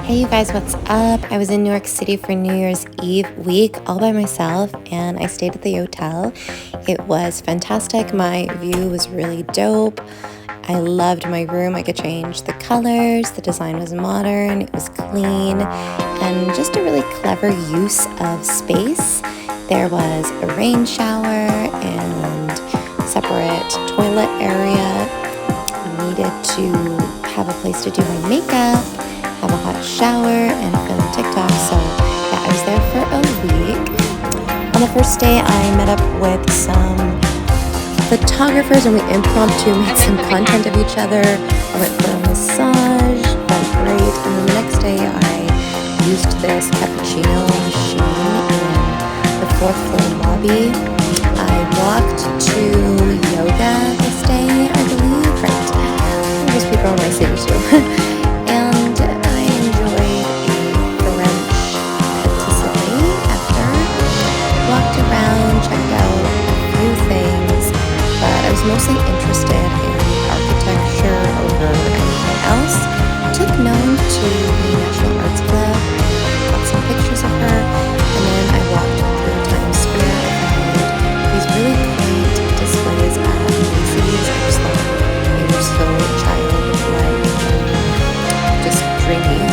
Hey you guys, what's up? I was in New York City for New Year's Eve week all by myself and I stayed at the hotel. It was fantastic. My view was really dope. I loved my room. I could change the colors. The design was modern. It was clean and just a really clever use of space. There was a rain shower and separate toilet area. I needed to have a place to do my makeup, have a hot shower, and film TikTok. So yeah, I was there for a week. On the first day, I met up with some photographers and we impromptu made some content of each other. I went for a massage, felt great. And then the next day, I used this cappuccino machine in the fourth floor lobby. I walked to yoga this day, I believe, right? Most people in my city too. Mostly interested in architecture over anything else. Took Noam to the National Arts Club, got some pictures of her, and then I walked through Times Square and found these really quaint displays at Macy's. I just thought they were so childlike and just dreamy.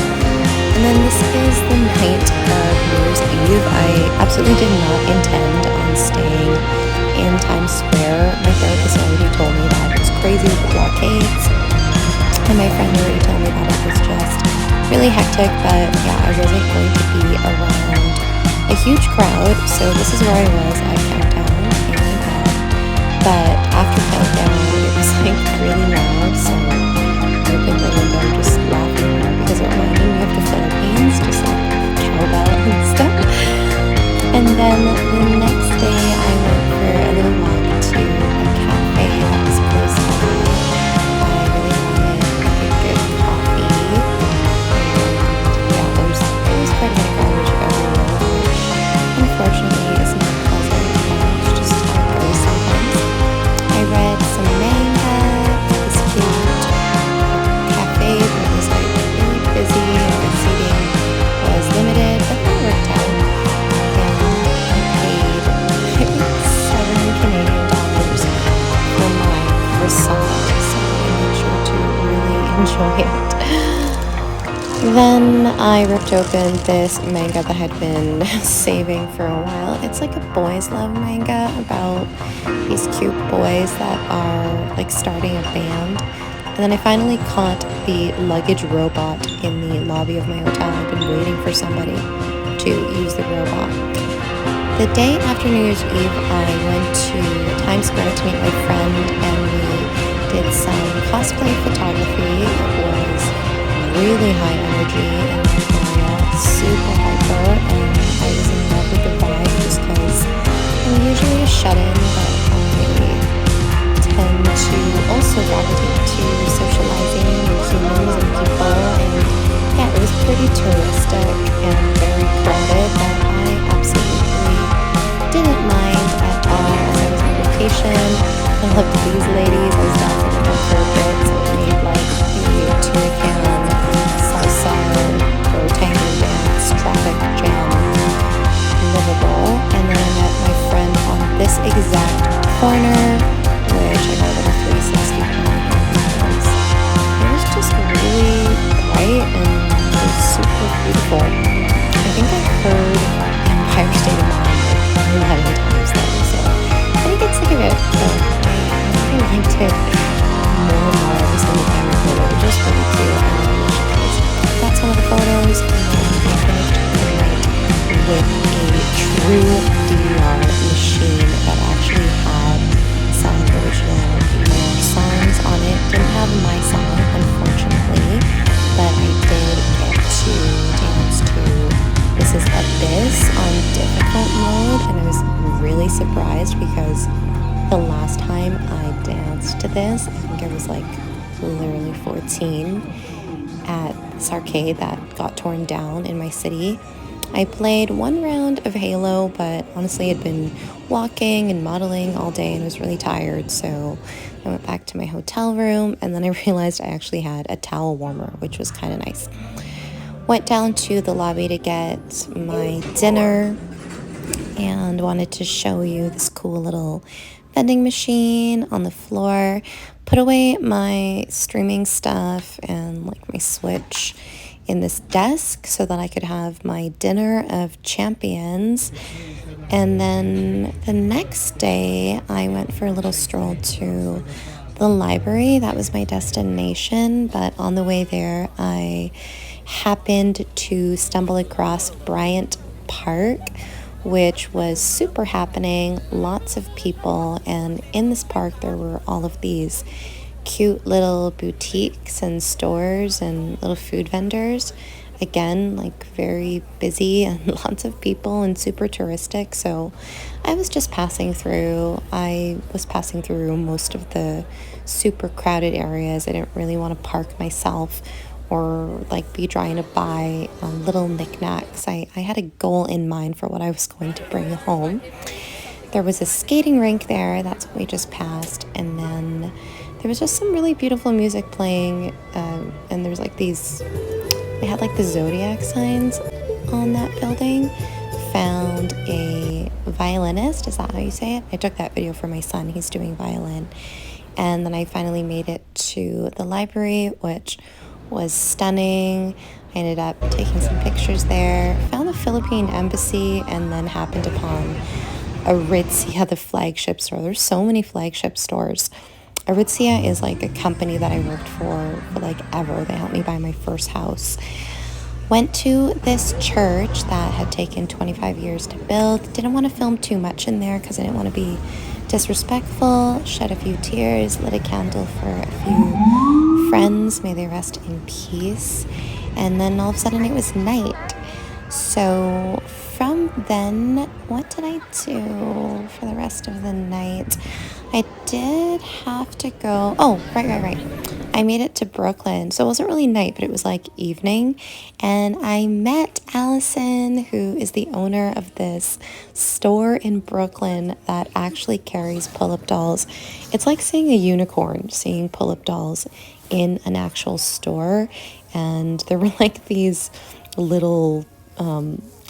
And then this is the night of New Year's Eve. I absolutely did not intend on staying in Times Square. My therapist already told me that it was crazy with the blockades, and my friend already told me that it was just really hectic, but yeah, I wasn't going to be around a huge crowd, so this is where I was at Countdown in my bed. But after Countdown, it was like really loud, so I opened the window just laughing because it reminded me of the Philippines, just like cowbell and stuff. And then the next day I went for a little walk to a cafe that was close by. I really wanted like a good coffee. And yeah, there was quite a bit of garbage everywhere, which unfortunately is not pleasant, but it's just how it goes sometimes. I read some manga at this cute cafe that was like really busy and the seating was limited, but that worked out. Enjoy it. Then I ripped open this manga that I had been saving for a while. It's like a boys love manga about these cute boys that are like starting a band. And then I finally caught the luggage robot in the lobby of my hotel. I've been waiting for somebody to use the robot. The day after New Year's Eve, I went to Times Square to meet my friend and we did some cosplay photography. It was really high energy in that area, super hyper, and I was in love with the vibe just because I'm usually a shut-in, but I tend to also gravitate to socializing with humans and people, and yeah, it was pretty touristic and very crowded, but I absolutely didn't mind at all as I was on vacation. I loved these ladies. I was dancing with my favorite, so it made like the Turrican, salsa, or tango dance, traffic jam livable. And then I met my friend on this exact corner, which I got a little 360 on because it was just really bright and it was super beautiful. I think I heard Empire State of Mind like 11 times though, so I didn't get sick of it. So I liked it more and more every single time I played it. It was just really cute. I got some of the photos and then I finished the night with a true DVR machine that actually had some original DVR songs on it. Didn't have my song, unfortunately, but I did get to dance to This Is Abyss on difficult mode, and I was really surprised because the last time I danced to this, I think I was like literally 14 at this arcade that got torn down in my city. I played one round of Halo, but honestly I'd been walking and modeling all day and was really tired, so I went back to my hotel room and then I realized I actually had a towel warmer, which was kind of nice. Went down to the lobby to get my dinner and wanted to show you this cool little vending machine on the floor. Put away my streaming stuff and like my Switch in this desk so that I could have my dinner of champions. And then the next day, I went for a little stroll to the library. That was my destination. But on the way there, I happened to stumble across Bryant Park, which was super happening, lots of people. And in this park, there were all of these cute little boutiques and stores and little food vendors. Again, like very busy and lots of people and super touristic. So I was just passing through. I was passing through most of the super crowded areas. I didn't really want to park myself or like be trying to buy little knickknacks. I had a goal in mind for what I was going to bring home. There was a skating rink there. That's what we just passed. And then there was just some really beautiful music playing. And there was like these... They had like the zodiac signs on that building. Found a violinist. Is that how you say it? I took that video for my son. He's doing violin. And then I finally made it to the library, which was stunning. I ended up taking some pictures there. Found the Philippine embassy and then happened upon Aritzia, the flagship store. There's so many flagship stores. Aritzia is like a company that I worked for like ever. They helped me buy my first house. Went to this church that had taken 25 years to build. Didn't want to film too much in there because I didn't want to be disrespectful. Shed a few tears, lit a candle for a few friends. May they rest in peace. And then all of a sudden it was night. So from then, what did I do for the rest of the night? I did have to go. Oh, right. I made it to Brooklyn. So it wasn't really night, but it was like evening. And I met Allison, who is the owner of this store in Brooklyn that actually carries Pullip dolls. It's like seeing a unicorn, seeing Pullip dolls in an actual store. And there were like these little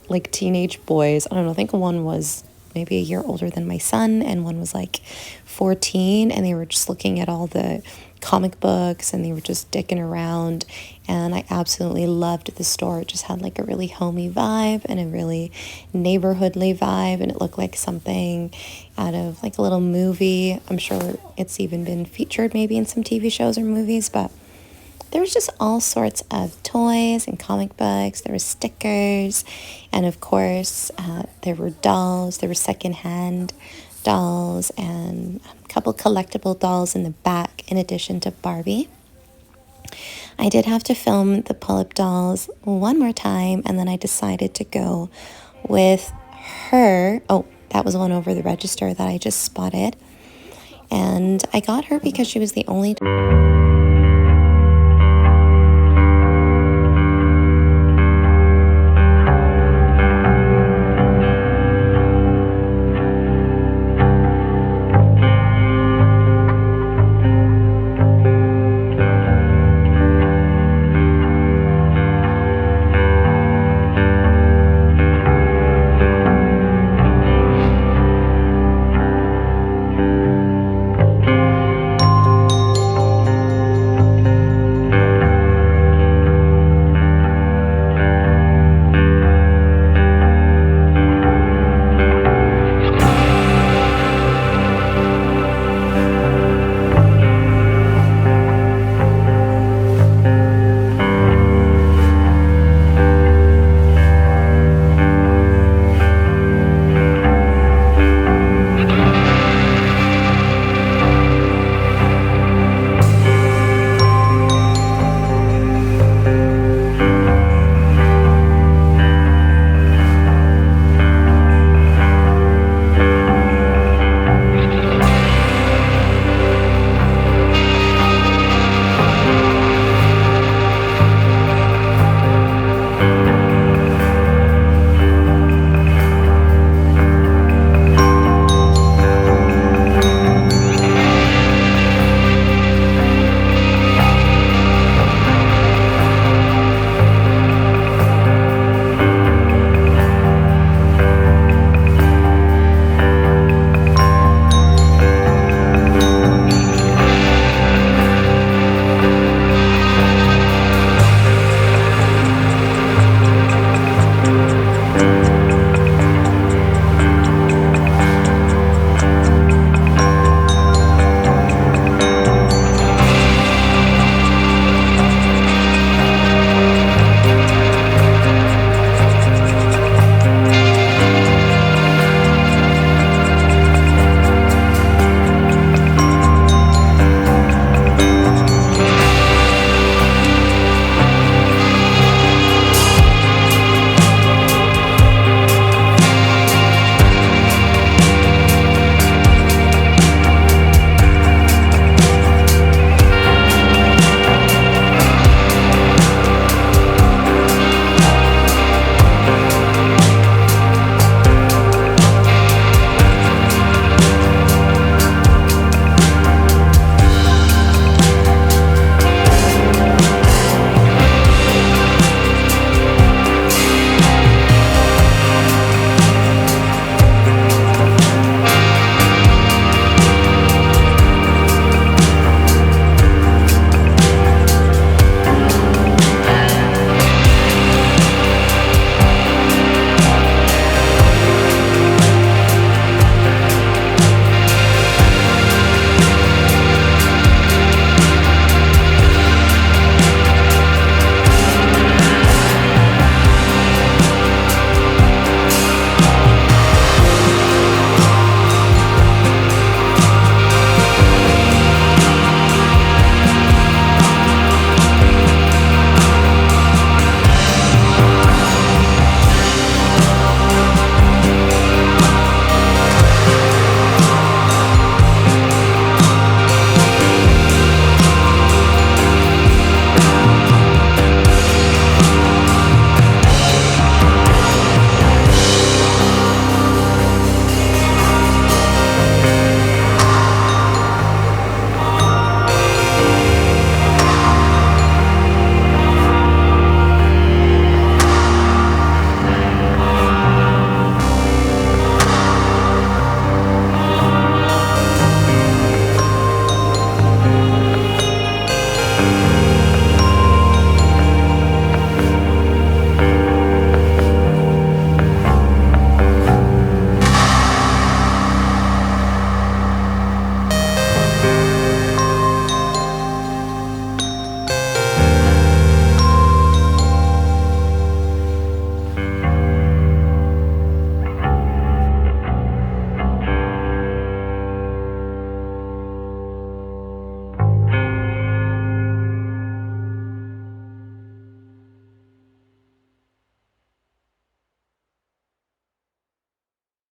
like teenage boys. I don't know, I think one was maybe a year older than my son and one was like 14, and they were just looking at all the comic books and they were just dicking around, and I absolutely loved the store. It just had like a really homey vibe and a really neighborhoodly vibe, and it looked like something out of like a little movie. I'm sure it's even been featured maybe in some TV shows or movies, but there was just all sorts of toys and comic books. There were stickers. And of course, there were dolls. There were secondhand dolls and a couple collectible dolls in the back in addition to Barbie. I did have to film the Pullip dolls one more time. And then I decided to go with her. Oh, that was one over the register that I just spotted. And I got her because she was the only